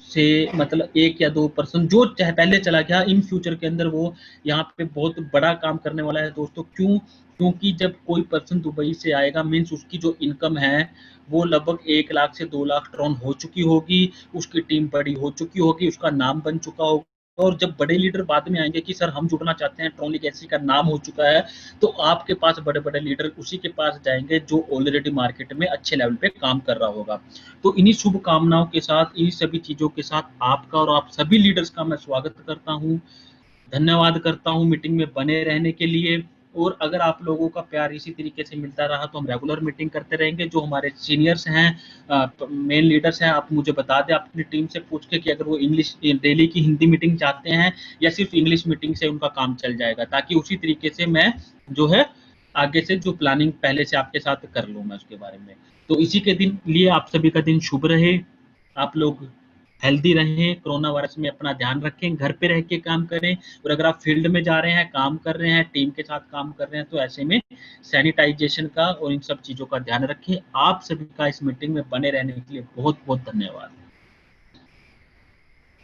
से मतलब 1 या 2% जो चाहे पहले चला गया, इन फ्यूचर के अंदर वो यहाँ पे बहुत बड़ा काम करने वाला है दोस्तों। क्योंकि जब कोई पर्सन दुबई से आएगा, मीन्स उसकी जो इनकम है वो लगभग 1 लाख से 2 लाख टर्न हो चुकी होगी, उसकी टीम बड़ी हो चुकी होगी, उसका नाम बन चुका होगा। और जब बड़े लीडर बाद में आएंगे कि सर हम जुड़ना चाहते हैं, ट्रॉन लीगेसी का नाम हो चुका है, तो आपके पास बड़े बड़े लीडर उसी के पास जाएंगे जो ऑलरेडी मार्केट में अच्छे लेवल पे काम कर रहा होगा। तो इन्हीं शुभकामनाओं के साथ, इन्हीं सभी चीजों के साथ आपका और आप सभी लीडर्स का मैं स्वागत करता हूँ, धन्यवाद करता हूँ मीटिंग में बने रहने के लिए। और अगर आप लोगों का प्यार इसी तरीके से मिलता रहा तो हम रेगुलर मीटिंग करते रहेंगे। जो हमारे सीनियर्स हैं, मेन लीडर्स हैं, आप मुझे बता दें अपनी टीम से पूछ के कि अगर वो इंग्लिश डेली की हिंदी मीटिंग चाहते हैं या सिर्फ इंग्लिश मीटिंग से उनका काम चल जाएगा, ताकि उसी तरीके से मैं जो है आगे से जो प्लानिंग पहले से आपके साथ कर लूँ मैं उसके बारे में। तो इसी के दिन लिए आप सभी का दिन शुभ रहे, आप लोग हेल्दी रहें, कोरोना वायरस में अपना ध्यान रखें, घर पे रह के काम करें। और अगर आप फील्ड में जा रहे हैं, काम कर रहे हैं, टीम के साथ काम कर रहे हैं, तो ऐसे में सैनिटाइजेशन का और इन सब चीज़ों का ध्यान रखें। आप सभी का इस मीटिंग में बने रहने के लिए बहुत-बहुत धन्यवाद।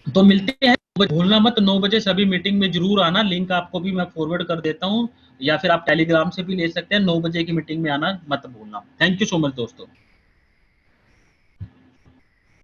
तो मिलते हैं, भूलना मत 9 बजे सभी मीटिंग में जरूर आना। लिंक आपको भी मैं फॉरवर्ड कर देता हूँ या फिर आप टेलीग्राम से भी ले सकते हैं। 9 बजे की मीटिंग में आना मत भूलना। थैंक यू सो मच दोस्तों।